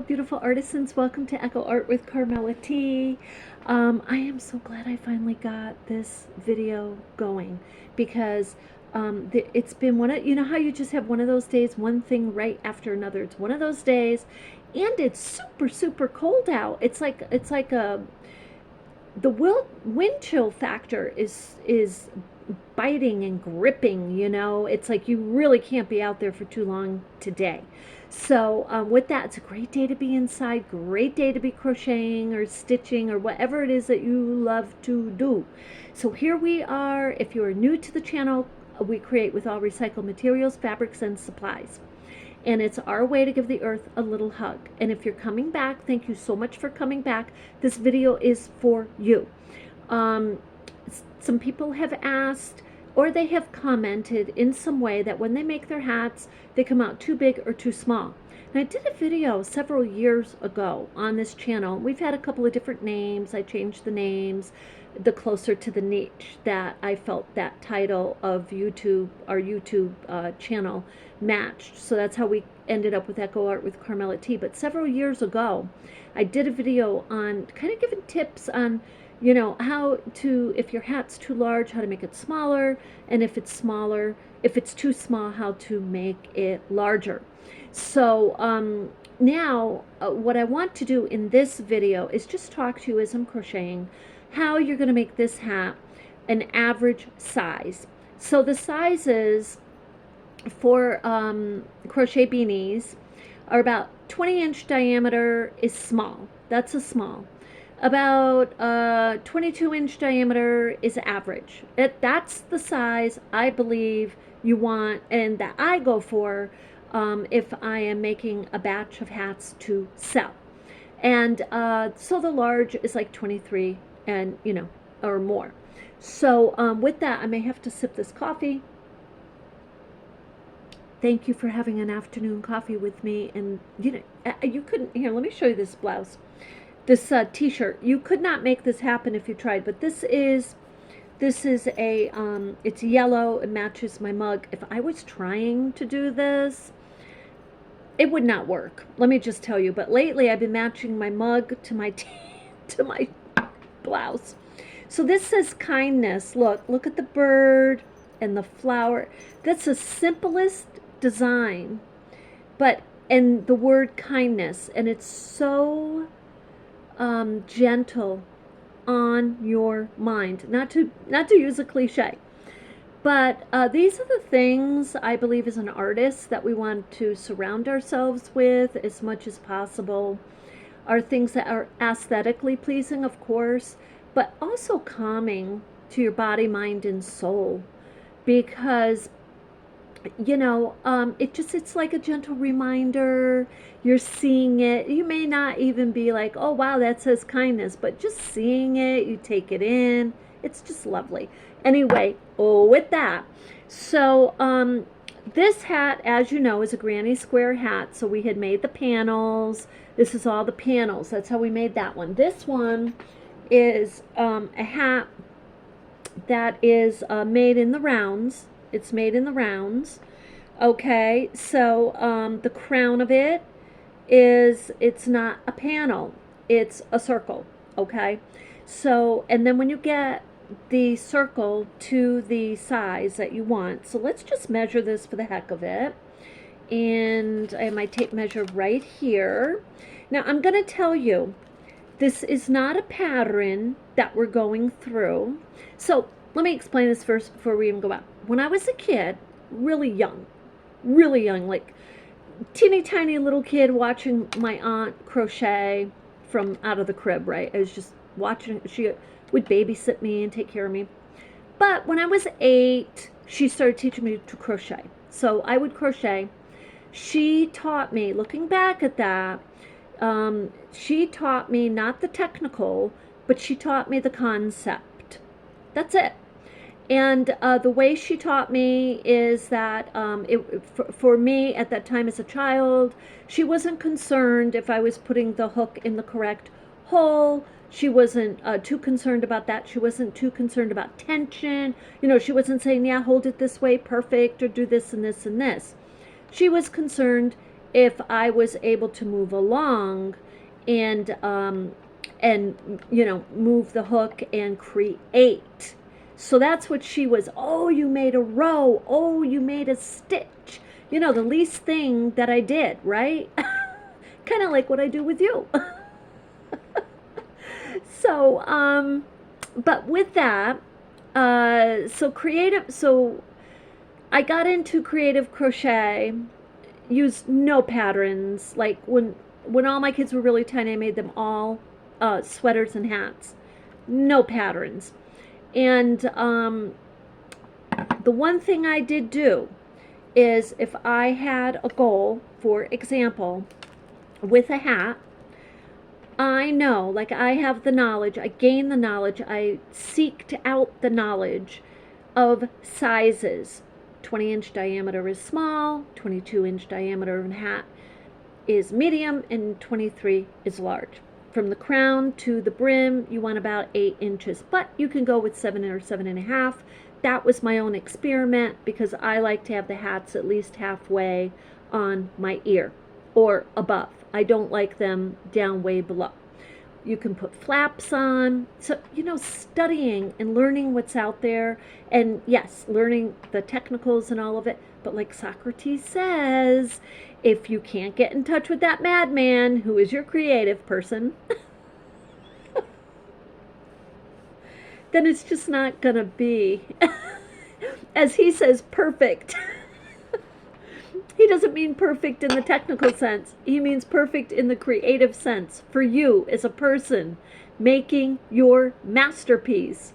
Beautiful artisans, welcome to Echo Art with Carmella-T. I am so glad I finally got this video going because it's been one of, you know how you just have one of those days, one thing right after another. It's one of those days, and it's super cold out. It's like the wind chill factor is biting and gripping, you know. It's like you really can't be out there for too long today. So with that, it's a great day to be inside, great day to be crocheting or stitching or whatever it is that you love to do. So here we are. If you are new to the channel, we create with all recycled materials, fabrics, and supplies. And it's our way to give the earth a little hug. And if you're coming back, thank you so much for coming back. This video is for you. Some people have asked, or they have commented in some way that when they make their hats, they come out too big or too small. And I did a video several years ago on this channel. We've had a couple of different names. I changed the names, the closer to the niche that I felt that title of YouTube, our YouTube channel matched. So that's how we ended up with Echo Art with Carmella-T. But several years ago, I did a video on kind of giving tips on, you know, how to, if your hat's too large, how to make it smaller, and if it's smaller, if it's too small, how to make it larger. So now what I want to do in this video is just talk to you as I'm crocheting how you're going to make this hat an average size. So the sizes for crochet beanies are about 20-inch diameter is small. That's a small. About 22-inch diameter is average. That's the size I believe you want and that I go for if I am making a batch of hats to sell. And so the large is like 23 and, you know, or more. So with that, I may have to sip this coffee. Thank you for having an afternoon coffee with me. And, you know, you couldn't, here, let me show you this blouse. This t-shirt, you could not make this happen if you tried, but this is a it's yellow. It matches my mug. If I was trying to do this, it would not work, let me just tell you. But lately I've been matching my mug to my to my blouse. So this says kindness. Look at the bird and the flower. That's the simplest design, but and the word kindness, and it's so gentle on your mind. Not to use a cliche, but these are the things I believe as an artist that we want to surround ourselves with as much as possible. Are things that are aesthetically pleasing, of course, but also calming to your body, mind, and soul, because you know, it's like a gentle reminder. You're seeing it. You may not even be like, oh wow, that says kindness, but just seeing it, you take it in. It's just lovely. Anyway, with that, so this hat, as you know, is a granny square hat. So we had made the panels. This is all the panels. That's how we made that one. This one is a hat that is made in the rounds. It's made in the rounds. Okay, so the crown of it is, it's not a panel, it's a circle. Okay, so and then when you get the circle to the size that you want, so let's just measure this for the heck of it. And I have my tape measure right here. Now I'm going to tell you, this is not a pattern that we're going through. So let me explain this first before we even go out. When I was a kid, really young, like teeny tiny little kid, watching my aunt crochet from out of the crib, right? I was just watching. She would babysit me and take care of me. But when I was 8, she started teaching me to crochet. So I would crochet. She taught me, looking back at that, she taught me not the technical, but she taught me the concept. That's it. And the way she taught me is that for me at that time as a child, she wasn't concerned if I was putting the hook in the correct hole. She wasn't too concerned about that. She wasn't too concerned about tension. You know, she wasn't saying, yeah, hold it this way, perfect, or do this and this and this. She was concerned if I was able to move along and you know, move the hook and create. So that's what she was. Oh, you made a row. Oh, you made a stitch. You know, the least thing that I did, right? Kind of like what I do with you. So, but with that, so I got into creative crochet, used no patterns. Like when all my kids were really tiny, I made them all sweaters and hats, no patterns. And the one thing I did do is if I had a goal, for example, with a hat, I know, like I have the knowledge, I gain the knowledge, I seeked out the knowledge of sizes. 20-inch diameter is small, 22-inch diameter of a hat is medium, and 23 is large. From the crown to the brim, you want about 8 inches, but you can go with 7 or 7.5. That was my own experiment because I like to have the hats at least halfway on my ear or above. I don't like them down way below. You can put flaps on. So, you know, studying and learning what's out there. And yes, learning the technicals and all of it. But like Socrates says, if you can't get in touch with that madman who is your creative person, then it's just not going to be, as he says, perfect. He doesn't mean perfect in the technical sense. He means perfect in the creative sense for you as a person making your masterpiece.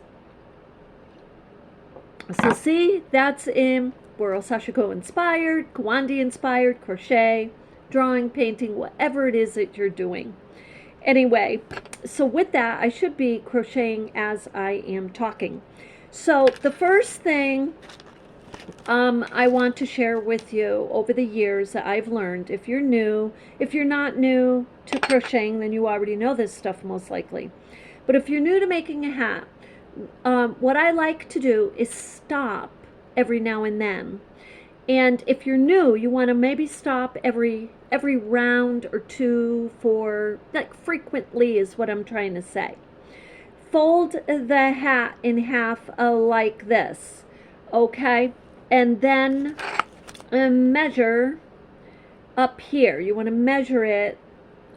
So see, that's in World Sashiko inspired, Kawandi inspired, crochet, drawing, painting, whatever it is that you're doing. Anyway, so with that, I should be crocheting as I am talking. So the first thing I want to share with you over the years that I've learned. If you're new, if you're not new to crocheting, then you already know this stuff most likely. But if you're new to making a hat, what I like to do is stop every now and then. And if you're new, you want to maybe stop every round or two for, like, frequently is what I'm trying to say. Fold the hat in half like this, okay? And then measure up here. You want to measure it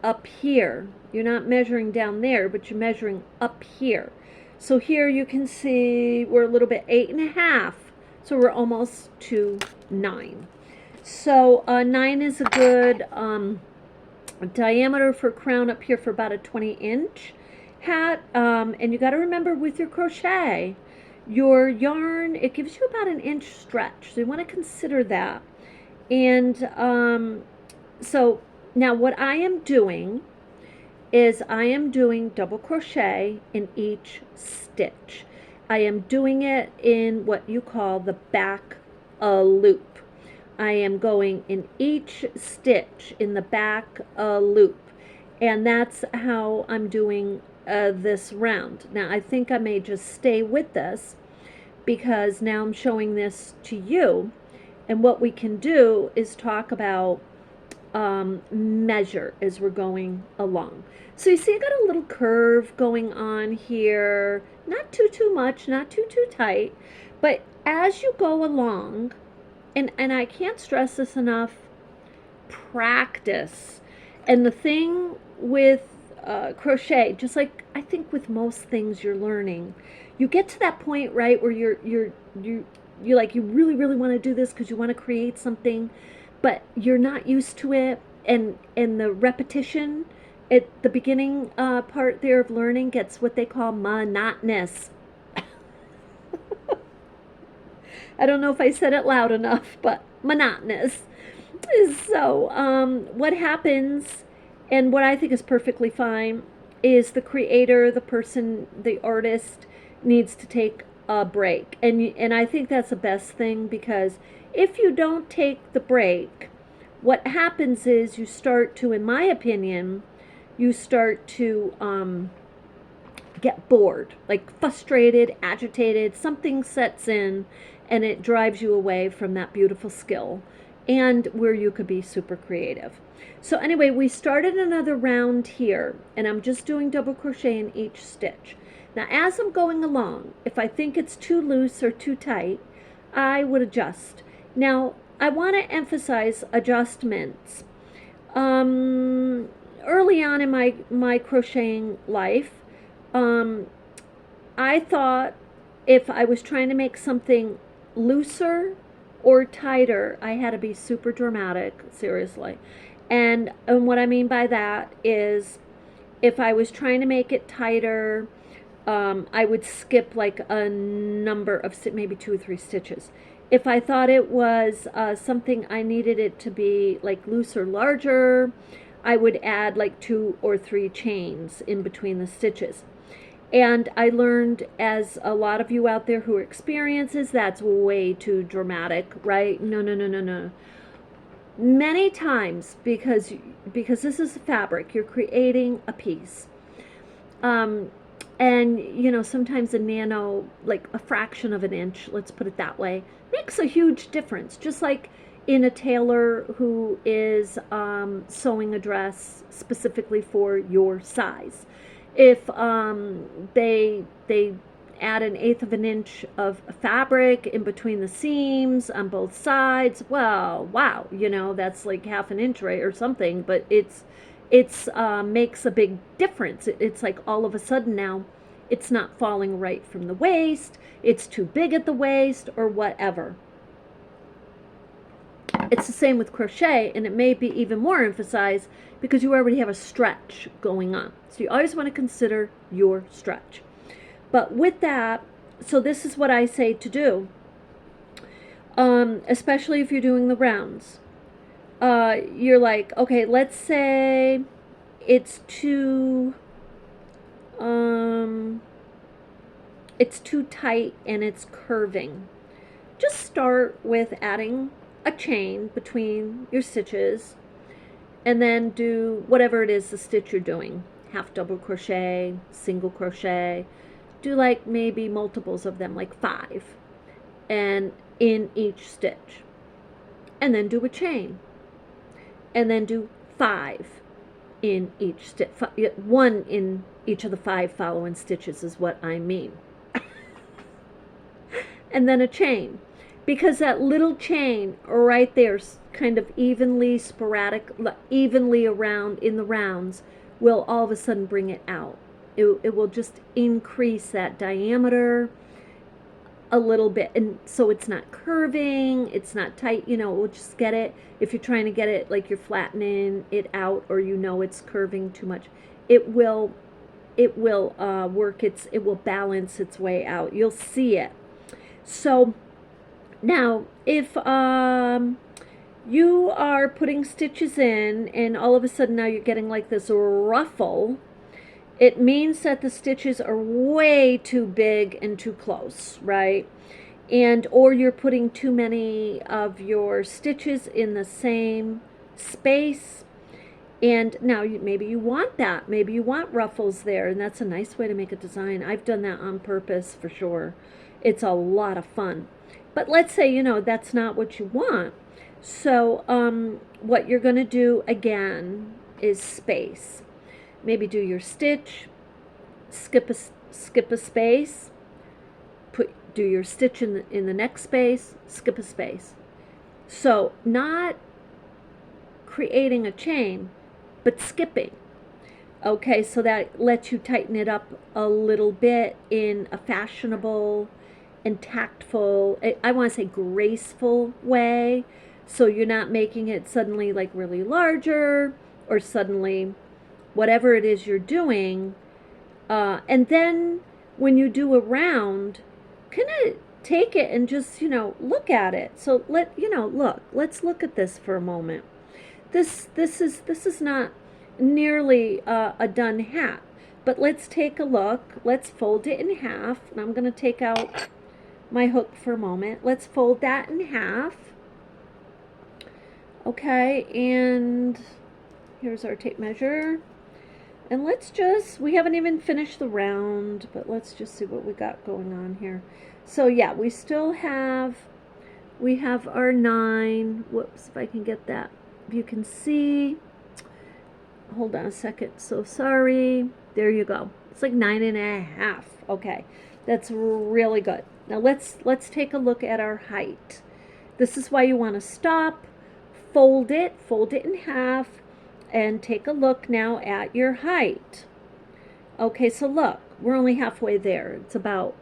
up here. You're not measuring down there, but you're measuring up here. So here you can see we're a little bit 8.5. So we're almost to 9. So 9 is a good diameter for crown up here for about a 20-inch hat. And you got to remember with your crochet, your yarn, it gives you about an inch stretch. So you want to consider that. And so now what I am doing is I am doing double crochet in each stitch. I am doing it in what you call the back loop. I am going in each stitch in the back loop. And that's how I'm doing this round. Now I think I may just stay with this because now I'm showing this to you, and what we can do is talk about measure as we're going along. So you see I got a little curve going on here, not too much, not too tight, but as you go along, and I can't stress this enough, practice. And the thing with crochet, just like I think with most things you're learning, you get to that point, right, where you like, you really want to do this because you want to create something, but you're not used to it, and the repetition at the beginning part there of learning gets what they call monotonous. I don't know if I said it loud enough, but monotonous. So what happens, and what I think is perfectly fine, is the creator, the person, the artist needs to take a break. And I think that's the best thing, because if you don't take the break, what happens is you start to, in my opinion, you start to get bored, like frustrated, agitated, something sets in, and it drives you away from that beautiful skill. and where you could be super creative. So anyway, we started another round here, and I'm just doing double crochet in each stitch. Now as I'm going along, if I think it's too loose or too tight, I would adjust. Now I want to emphasize adjustments. Early on in my crocheting life, I thought if I was trying to make something looser or tighter, I had to be super dramatic, seriously. And what I mean by that is if I was trying to make it tighter, I would skip like a number of, maybe 2 or 3 stitches. If I thought it was something I needed it to be like looser, larger, I would add like 2 or 3 chains in between the stitches. And I learned, as a lot of you out there who are experiences, that's way too dramatic, right? No, no, no, no, no. Many times, because this is fabric, you're creating a piece. And, you know, sometimes a nano, like a fraction of an inch, let's put it that way, makes a huge difference. Just like in a tailor who is sewing a dress specifically for your size. If they add 1/8 of an inch of fabric in between the seams on both sides, well, wow, you know, that's like 1/2 inch, right, or something, but it's makes a big difference. It's like all of a sudden now it's not falling right from the waist, it's too big at the waist, or whatever. It's the same with crochet, and it may be even more emphasized because you already have a stretch going on. So you always want to consider your stretch. But with that, so this is what I say to do, especially if you're doing the rounds. You're like, okay, let's say it's too tight and it's curving. Just start with adding a chain between your stitches, and then do whatever it is the stitch you're doing, half double crochet, single crochet, do like maybe multiples of them, like 5, and in each stitch, and then do a chain, and then do 5 in each stitch, 1 in each of the 5 following stitches is what I mean. And then a chain, because that little chain right there, kind of evenly sporadic, evenly around in the rounds, will all of a sudden bring it out. It will just increase that diameter a little bit, and so it's not curving, it's not tight, you know, we'll just get it. If you're trying to get it like you're flattening it out, or you know it's curving too much, it will work, it will balance its way out. You'll see it. So now, if you are putting stitches in and all of a sudden now you're getting like this ruffle, it means that the stitches are way too big and too close, right? And or you're putting too many of your stitches in the same space. And now maybe you want that. Maybe you want ruffles there, and that's a nice way to make a design. I've done that on purpose for sure. It's a lot of fun. But let's say, you know, that's not what you want. So what you're going to do again is space. Maybe do your stitch, skip a space, do your stitch in the next space, skip a space. So not creating a chain, but skipping. Okay, so that lets you tighten it up a little bit in a fashionable and tactful, I want to say graceful way, so you're not making it suddenly like really larger, or suddenly whatever it is you're doing. And then when you do a round, kind of take it and just, you know, look at it. So let's look at this for a moment. This is not nearly a done hat, but let's take a look. Let's fold it in half, and I'm going to take out my hook for a moment. Let's fold that in half. Okay, and here's our tape measure. And let's just, we haven't even finished the round, but let's just see what we got going on here. So yeah, we still have we have our 9. Whoops, if I can get that. If you can see, hold on a second. So sorry. There you go. It's like 9.5. Okay, that's really good. Now let's take a look at our height. This is why you want to stop, fold it in half, and take a look now at your height. Okay, so look, we're only halfway there. It's about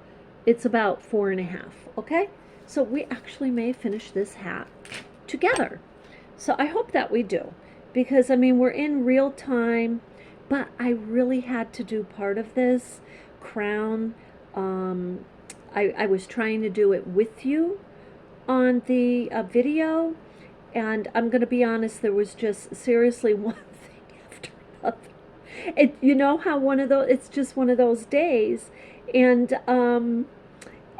4.5. Okay, so we actually may finish this hat together. So I hope that we do, because I mean we're in real time, but I really had to do part of this crown. I was trying to do it with you on the video, and I'm gonna be honest, there was just seriously one thing after another. You know how it's just one of those days, and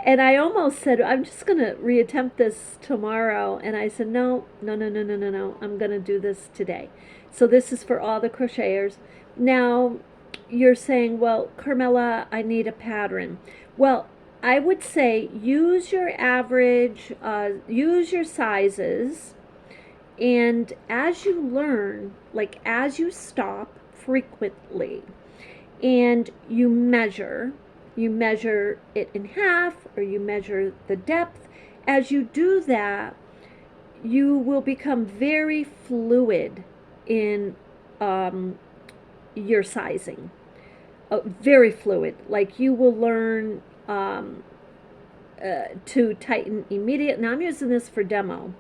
I almost said, I'm just going to reattempt this tomorrow. And I said, no. I'm going to do this today. So this is for all the crocheters. Now, you're saying, well, Carmella, I need a pattern. Well, I would say use your average, use your sizes. And as you learn, like as you stop frequently and you measure it in half, or you measure the depth. As you do that, you will become very fluid in your sizing. Very fluid. Like you will learn to tighten immediate. Now I'm using this for demo,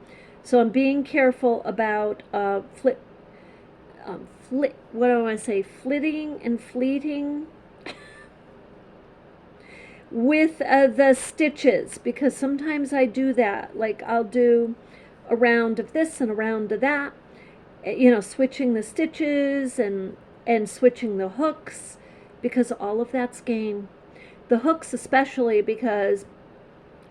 so I'm being careful about what do I want to say? Flitting and fleeting with the stitches, because sometimes I do that. Like I'll do a round of this and a round of that, you know, switching the stitches and switching the hooks, because all of that's game. The hooks especially, because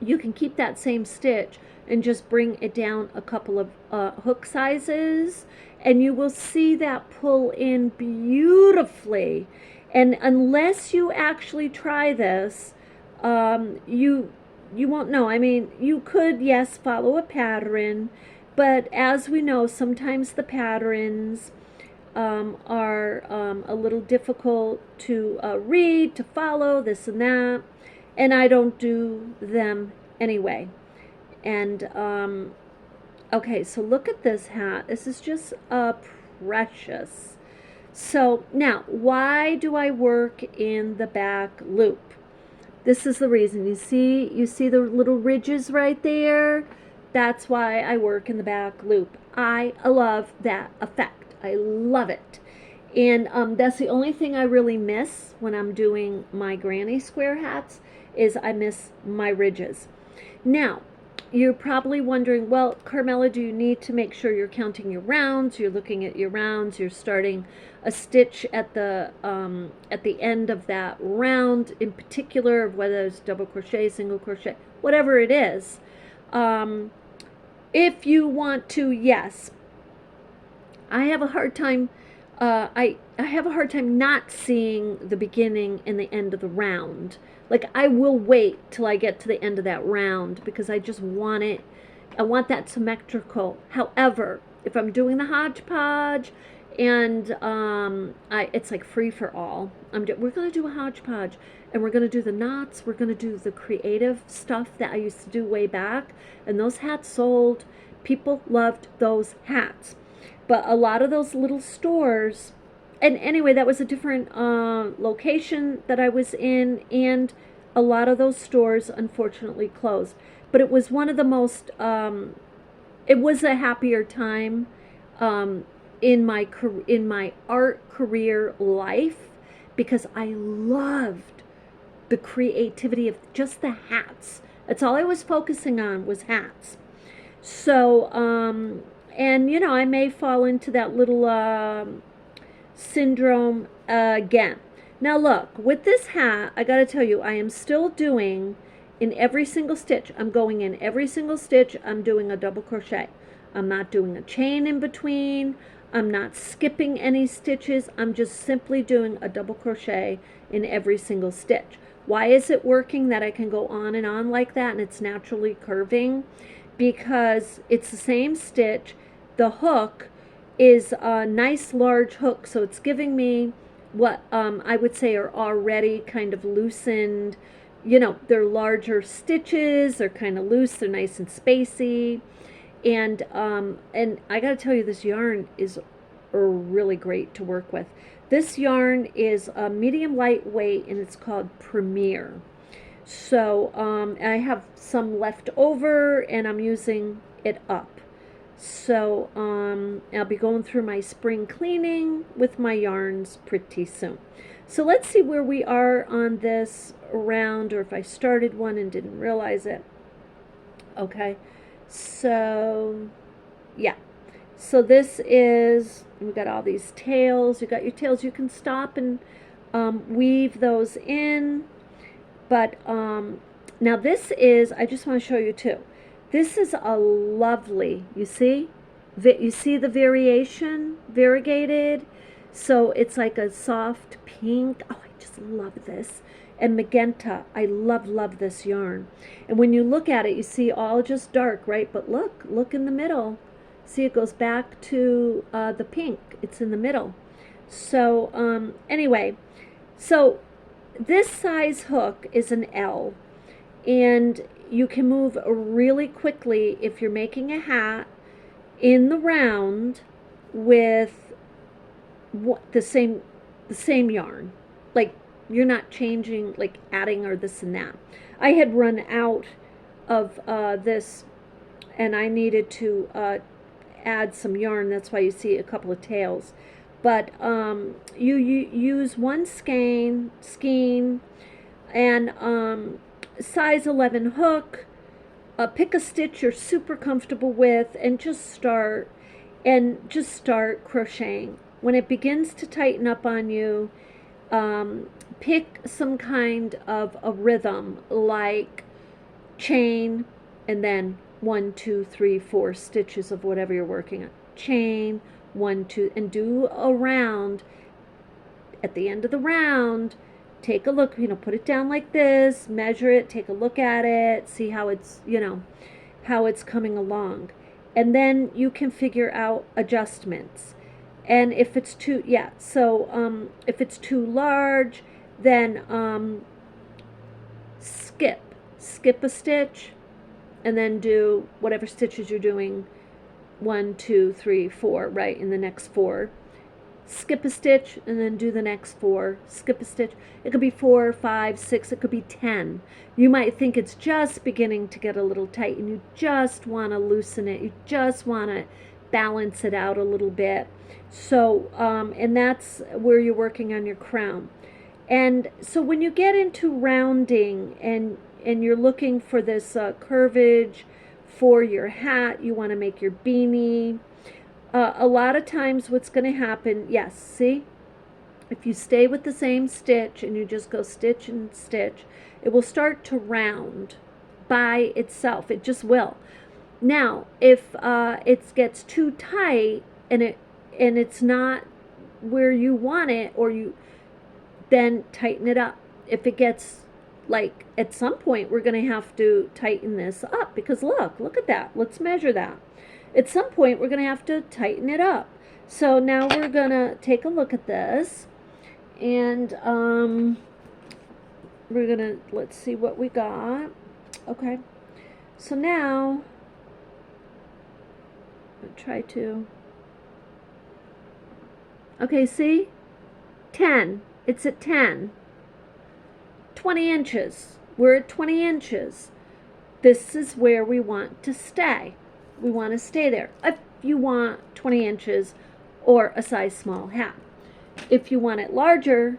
you can keep that same stitch and just bring it down a couple of hook sizes, and you will see that pull in beautifully. And unless you actually try this, you won't know. I mean, you could, yes, follow a pattern, but as we know, sometimes the patterns are a little difficult to read, to follow, this and that, and I don't do them anyway. And okay, so look at this hat. This is just precious. So now, why do I work in the back loop? This is the reason. You see the little ridges right there? That's why I work in the back loop. I love that effect. I love it. And that's the only thing I really miss when I'm doing my granny square hats, is I miss my ridges. Now, you're probably wondering, well, Carmella, do you need to make sure you're counting your rounds? You're looking at your rounds. You're starting a stitch at the end of that round, in particular, whether it's double crochet, single crochet, whatever it is. If you want to, yes. I have a hard time. I have a hard time not seeing the beginning and the end of the round. Like, I will wait till I get to the end of that round, because I just want it. I want that symmetrical. However, if I'm doing the hodgepodge and it's like free for all, we're going to do a hodgepodge, and we're going to do the knots. We're going to do the creative stuff that I used to do way back, and those hats sold. People loved those hats. But a lot of those little stores, and anyway, that was a different location that I was in, and a lot of those stores unfortunately closed. But it was one of the most, it was a happier time in my art career life, because I loved the creativity of just the hats. That's all I was focusing on, was hats. So, and you know, I may fall into that little syndrome again. Now look, with this hat, I gotta tell you, I am still doing in every single stitch. I'm going in every single stitch. I'm doing a double crochet. I'm not doing a chain in between. I'm not skipping any stitches. I'm just simply doing a double crochet in every single stitch. Why is it working that I can go on and on like that and it's naturally curving? because it's the same stitch. The hook is a nice large hook, so it's giving me what I would say are already kind of loosened. You know, they're larger stitches, they're kind of loose, they're nice and spacey. And I gotta tell you, this yarn is really great to work with. This yarn is a medium lightweight, and it's called Premier. So I have some left over, and I'm using it up. So I'll be going through my spring cleaning with my yarns pretty soon. So let's see where we are on this round, or if I started one and didn't realize it. Okay, so yeah. So this is, we've got all these tails. You got your tails. You can stop and weave those in. But now this is, I just want to show you too. This is a lovely, you see the variation, variegated. So it's like a soft pink. Oh, I just love this. And magenta. I love this yarn. And when you look at it, you see all just dark, right? But look in the middle. See, it goes back to the pink. It's in the middle. So anyway, so this size hook is an L, and you can move really quickly if you're making a hat in the round with the same yarn. Like, you're not changing, like adding or this and that. I had run out of this, and I needed to add some yarn. That's why you see a couple of tails. But you use one skein and size 11 hook. Pick a stitch you're super comfortable with, and just start crocheting. When it begins to tighten up on you, pick some kind of a rhythm, like chain, and then 1, 2, 3, 4 stitches of whatever you're working on. Chain, 1, 2, and do a round. At the end of the round, take a look, put it down like this, measure it, take a look at it, see how it's, how it's coming along. And then you can figure out adjustments. And if it's too, if it's too large, then skip a stitch, and then do whatever stitches you're doing, 1, 2, 3, 4, right, in the next 4. Skip a stitch, and then do the next 4. Skip a stitch. It could be 4, 5, 6, it could be 10. You might think it's just beginning to get a little tight, and you just want to loosen it. You just want to balance it out a little bit. So, and that's where you're working on your crown. And so when you get into rounding and you're looking for this curvage for your hat, you want to make your beanie. A lot of times what's going to happen, yes, see? If you stay with the same stitch and you just go stitch and stitch, it will start to round by itself. It just will. Now, if it gets too tight and it's not where you want it, then tighten it up. If it gets, like, at some point we're going to have to tighten this up, because look at that. Let's measure that. At some point we're going to have to tighten it up. So now we're going to take a look at this, and we're going to, let's see what we got. Okay, so now I'll try to, okay, see, 10. It's at 10. 20 inches. We're at 20 inches. This is where we want to stay. We want to stay there. If you want 20 inches or a size small hat. If you want it larger,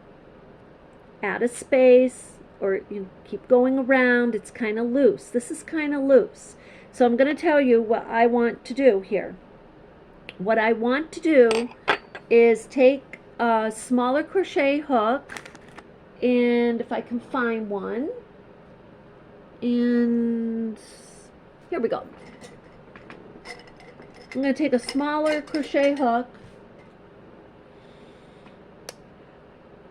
add a space, or you keep going around. It's kind of loose. This is kind of loose. So I'm going to tell you what I want to do here. What I want to do is take a smaller crochet hook, and if I can find one, and here we go. I'm going to take a smaller crochet hook,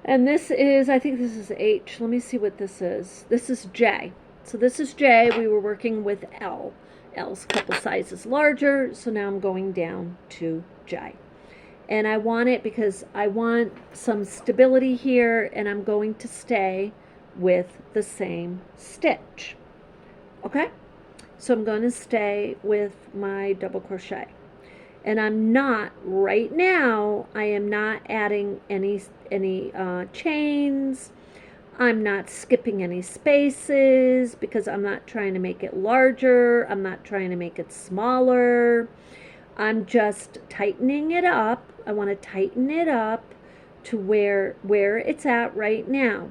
and this is, I think this is H. Let me see what this is. This is J. So this is J. We were working with L. else a couple sizes larger. So now I'm going down to J. And I want it because I want some stability here, and I'm going to stay with the same stitch. Okay? So I'm going to stay with my double crochet. And I'm not, right now, I am not adding any chains. I'm not skipping any spaces because I'm not trying to make it larger. I'm not trying to make it smaller. I'm just tightening it up. I want to tighten it up to where it's at right now.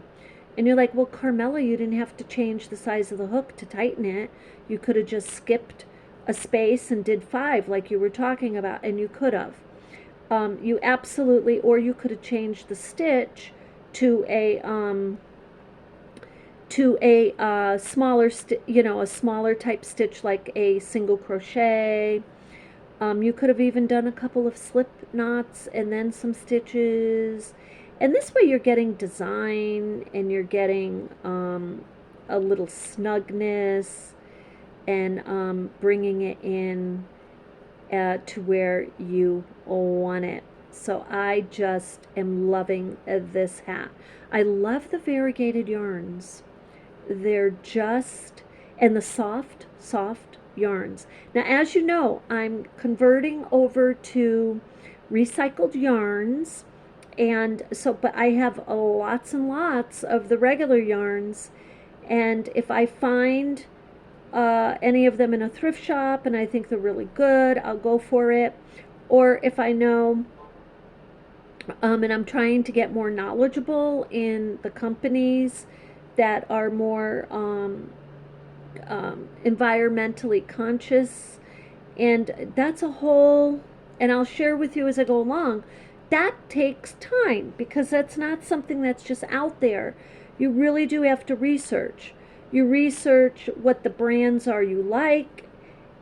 And you're like, well, Carmella, you didn't have to change the size of the hook to tighten it. You could have just skipped a space and did 5 like you were talking about, and you could have. You absolutely, or you could have changed the stitch to a smaller, a smaller type stitch, like a single crochet. You could have even done a couple of slip knots and then some stitches. And this way you're getting design, and you're getting a little snugness, and bringing it in to where you want it. So I just am loving this hat. I love the variegated yarns. They're just, and the soft yarns. Now, as you know, I'm converting over to recycled yarns, and so, but I have lots and lots of the regular yarns, and if I find any of them in a thrift shop and I think they're really good, I'll go for it. Or if I know, and I'm trying to get more knowledgeable in the companies that are more environmentally conscious, and that's a whole, and I'll share with you as I go along. That takes time because that's not something that's just out there. You really do have to research. You research what the brands are you like,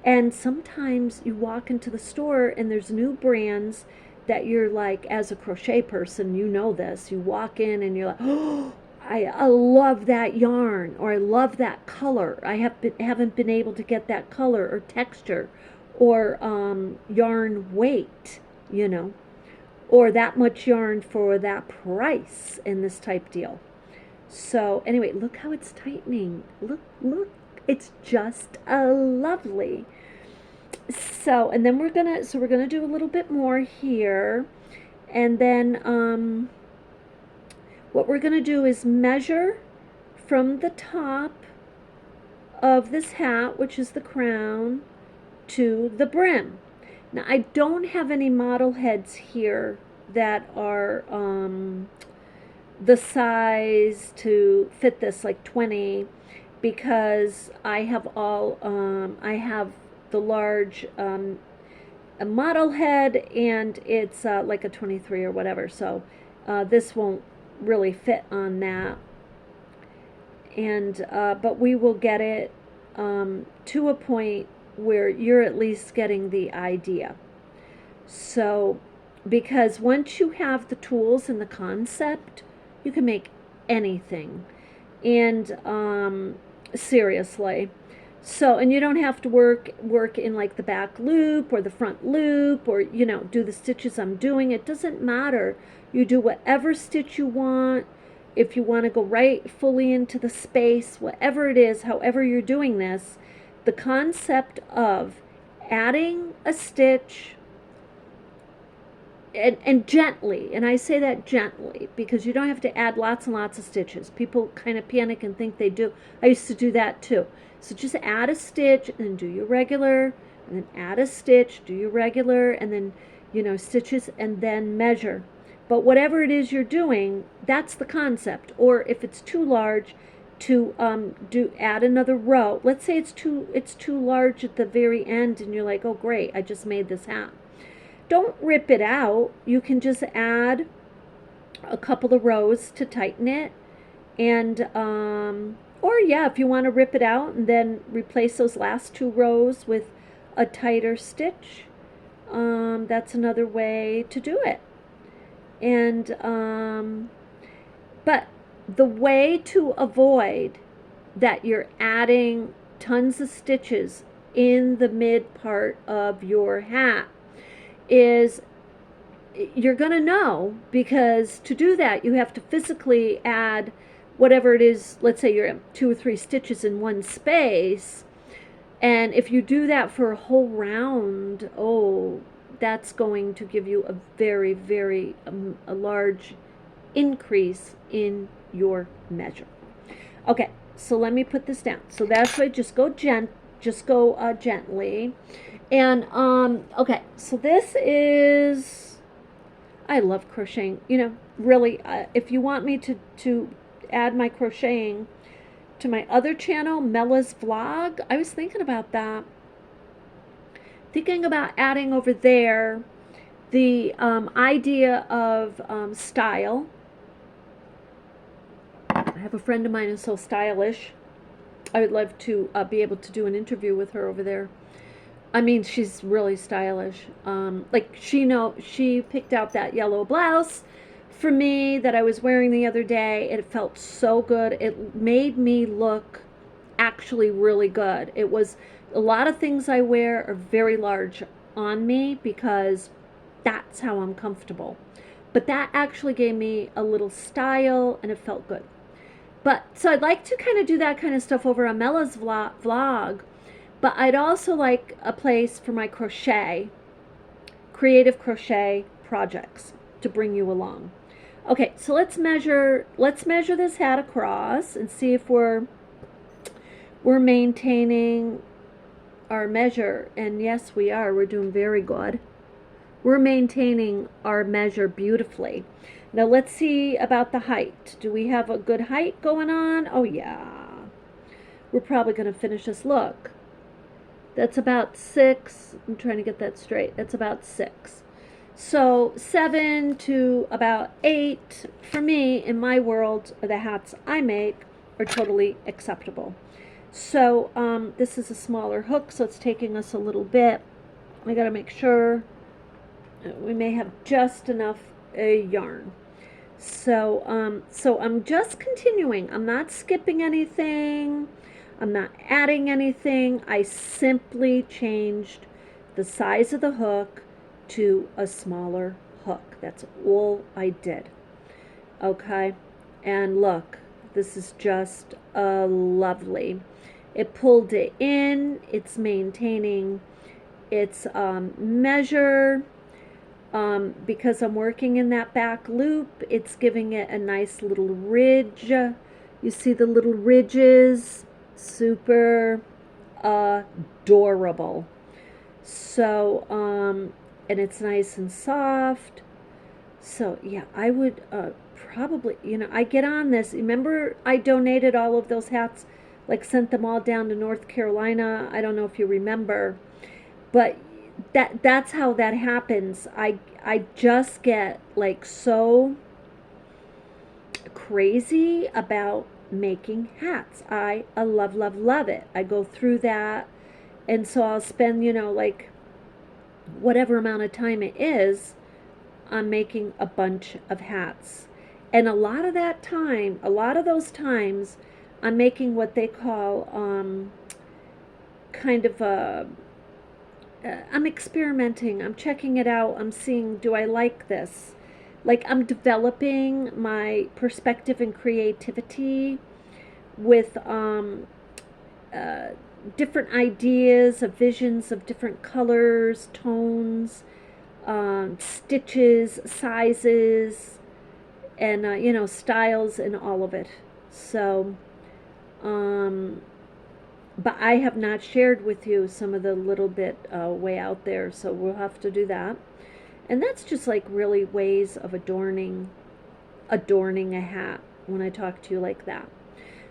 and sometimes you walk into the store and there's new brands that you're like, as a crochet person, you know this. You walk in and you're like, oh, I love that yarn, or I love that color. I haven't been able to get that color or texture, or yarn weight, or that much yarn for that price in this type deal. So anyway, look how it's tightening. Look, it's just lovely. So, and then we're gonna do a little bit more here, and then what we're gonna do is measure from the top of this hat, which is the crown, to the brim. Now, I don't have any model heads here that are the size to fit this, like 20, because I have I have the large a model head, and it's like a 23 or whatever, so this won't really fit on that. And but we will get it to a point where you're at least getting the idea. So, because once you have the tools and the concept, you can make anything. And seriously. So, and you don't have to work in like the back loop or the front loop, or do the stitches I'm doing. It doesn't matter. You do whatever stitch you want. If you want to go right fully into the space, whatever it is, however you're doing this, the concept of adding a stitch, and gently, and I say that gently because you don't have to add lots and lots of stitches. People kind of panic and think they do. I used to do that too. So just add a stitch and then do your regular, and then add a stitch, do your regular, and then stitches, and then measure. But whatever it is you're doing, that's the concept. Or if it's too large, to add another row. Let's say it's too large at the very end, and you're like, oh great, I just made this hat. Don't rip it out. You can just add a couple of rows to tighten it, and or yeah, if you want to rip it out and then replace those last 2 rows with a tighter stitch, that's another way to do it. And but the way to avoid that you're adding tons of stitches in the mid part of your hat is you're going to know, because to do that you have to physically add whatever it is. Let's say you're 2 or 3 stitches in one space, and if you do that for a whole round, oh, that's going to give you a very, very a large increase in your measure. Okay, so let me put this down. So that's why just go gently. And okay, so this is, I love crocheting. You know, really, if you want me to add my crocheting to my other channel, Mella's Vlog, I was thinking about that. Thinking about adding over there the idea of style. I have a friend of mine who's so stylish. I would love to be able to do an interview with her over there. I mean, she's really stylish. Like she picked out that yellow blouse for me that I was wearing the other day. It felt so good. It made me look actually really good. It was, a lot of things I wear are very large on me because that's how I'm comfortable. But that actually gave me a little style and it felt good. But so I'd like to kind of do that kind of stuff over on Mella's vlog. But I'd also like a place for my crochet, creative crochet projects to bring you along. Okay, so let's measure this hat across and see if we're maintaining our measure. And yes, we are. We're doing very good. We're maintaining our measure beautifully. Now let's see about the height. Do we have a good height going on? Oh yeah. We're probably going to finish this. Look. That's about 6. I'm trying to get that straight. That's about 6. So 7 to about 8 for me in my world, the hats I make are totally acceptable. So this is a smaller hook, so it's taking us a little bit. We got to make sure we may have just enough yarn. So so I'm just continuing. I'm not skipping anything. I'm not adding anything. I simply changed the size of the hook to a smaller hook. That's all I did. Okay, and look, this is just lovely. It pulled it in. It's maintaining its measure. Because I'm working in that back loop, it's giving it a nice little ridge. You see the little ridges? Super adorable. So and it's nice and soft. So yeah, I would probably, you know, I get on this. Remember I donated all of those hats, like sent them all down to North Carolina. I don't know if you remember, but that's how that happens. I just get like so crazy about making hats. I love it. I go through that, and so I'll spend, you know, like whatever amount of time it is on making a bunch of hats. And a lot of that time, a lot of those times, I'm making what they call kind of a I'm experimenting. I'm checking it out. I'm seeing, do I like this? Like, I'm developing my perspective and creativity with different ideas of visions of different colors, tones, stitches, sizes, and you know, styles and all of it. So but I have not shared with you some of the little bit way out there, so we'll have to do that. And that's just like really ways of adorning a hat when I talk to you like that.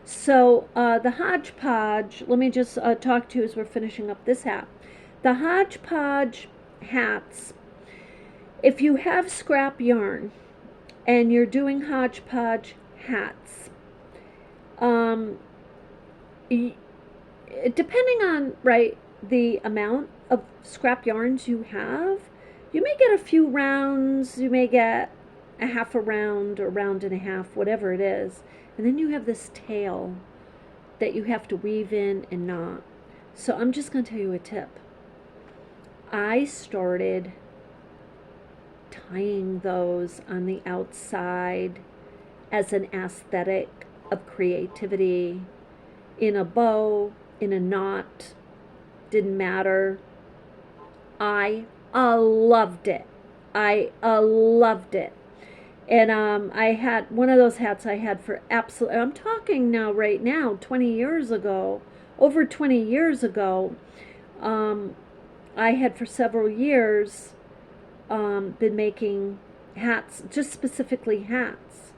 So the hodgepodge, let me just talk to you as we're finishing up this hat. The hodgepodge hats, if you have scrap yarn and you're doing hodgepodge hats, depending on, right, the amount of scrap yarns you have, you may get a few rounds, you may get a half a round or round and a half, whatever it is. And then you have this tail that you have to weave in and knot. So I'm just going to tell you a tip. I started tying those on the outside as an aesthetic of creativity, in a bow, in a knot, didn't matter. I loved it. I loved it. And I had one of those hats I had for absolute, I'm talking now, right now, 20 years ago, over 20 years ago. I had for several years been making hats, just specifically hats.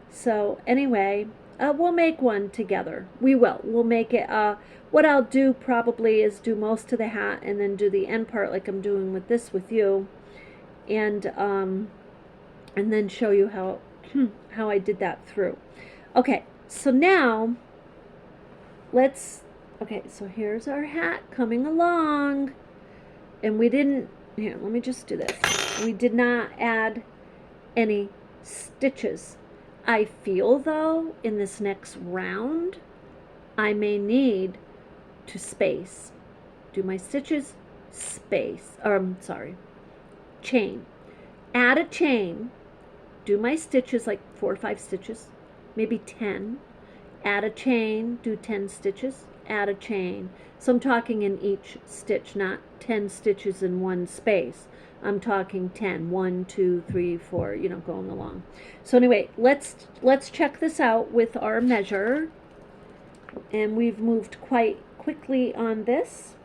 So anyway, we'll make one together. We will. We'll make it. What I'll do probably is do most of the hat and then do the end part like I'm doing with this with you, and then show you how how I did that through. Okay, so now let's. Okay, so here's our hat coming along, and we didn't. Here, let me just do this. We did not add any stitches. I feel though in this next round I may need to space. Do my stitches, space, sorry, chain. Add a chain, do my stitches like 4 or 5 stitches, maybe 10. Add a chain, do 10 stitches, add a chain. So I'm talking in each stitch, not 10 stitches in one space. I'm talking 10, 1, 2, 3, 4, you know, going along. So anyway, let's check this out with our measure. And we've moved quite quickly on this.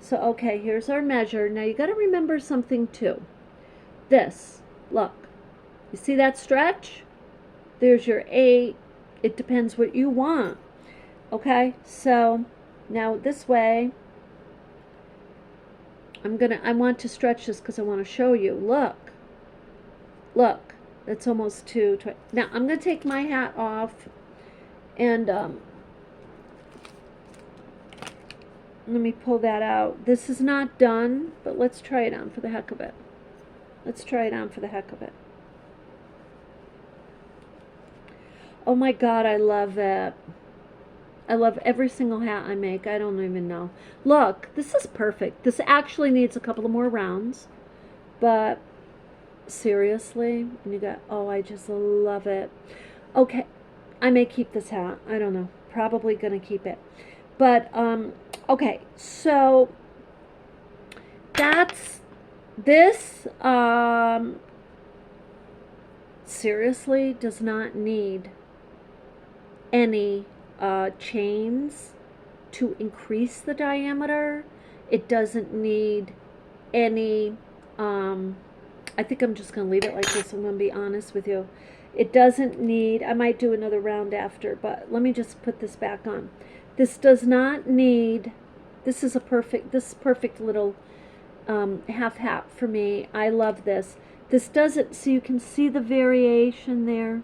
So okay, here's our measure. Now you got to remember something too. This, look, you see that stretch? There's your 8. It depends what you want. Okay, so now this way, I want to stretch this because I want to show you. Look, that's almost 2. Now I'm going to take my hat off, and let me pull that out. This is not done, but let's try it on for the heck of it. Let's try it on for the heck of it. Oh my God, I love it. I love every single hat I make. I don't even know. Look, this is perfect. This actually needs a couple of more rounds. But seriously, and you got, oh, I just love it. Okay, I may keep this hat. I don't know. Probably going to keep it. But, okay, so that's this. Seriously does not need any chains to increase the diameter. It doesn't need any I think I'm just going to leave it like this. I'm going to be honest with you. It doesn't need, I might do another round after, but let me just put this back on. This does not need, this is perfect little half hat for me. I love this. This doesn't, so you can see the variation there.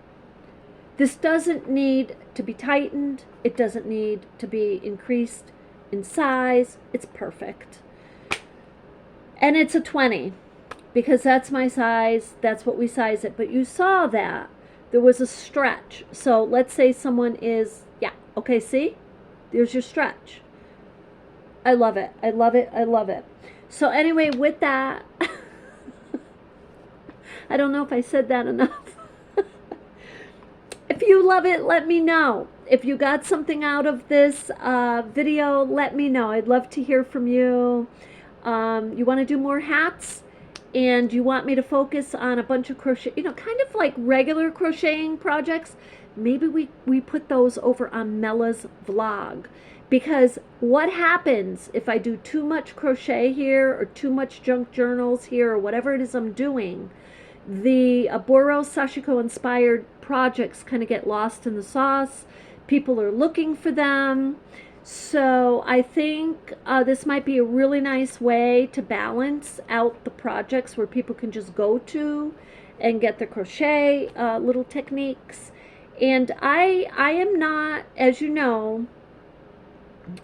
This doesn't need to be tightened. It doesn't need to be increased in size. It's perfect. And it's a 20 because that's my size. That's what we size it. But you saw that there was a stretch. So let's say someone is, yeah, okay, see? There's your stretch. I love it. I love it. I love it. So anyway, with that, I don't know if I said that enough. If you love it, let me know. If you got something out of this video, let me know. I'd love to hear from you. You want to do more hats? And you want me to focus on a bunch of crochet, you know, kind of like regular crocheting projects? Maybe we put those over on Mella's vlog. Because what happens if I do too much crochet here or too much junk journals here or whatever it is I'm doing? The Boro Sashiko inspired projects kind of get lost in the sauce. People are looking for them. So I think this might be a really nice way to balance out the projects where people can just go to and get the crochet little techniques. And I am not, as you know,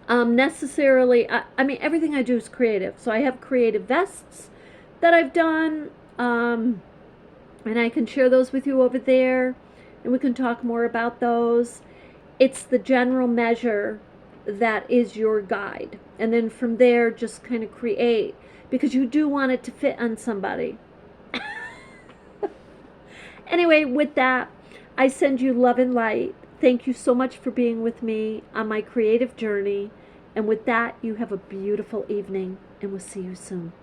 necessarily, I mean, everything I do is creative. So I have creative vests that I've done, and I can share those with you over there, and we can talk more about those. It's the general measure that is your guide. And then from there, just kind of create, because you do want it to fit on somebody. Anyway, with that, I send you love and light. Thank you so much for being with me on my creative journey. And with that, you have a beautiful evening, and we'll see you soon.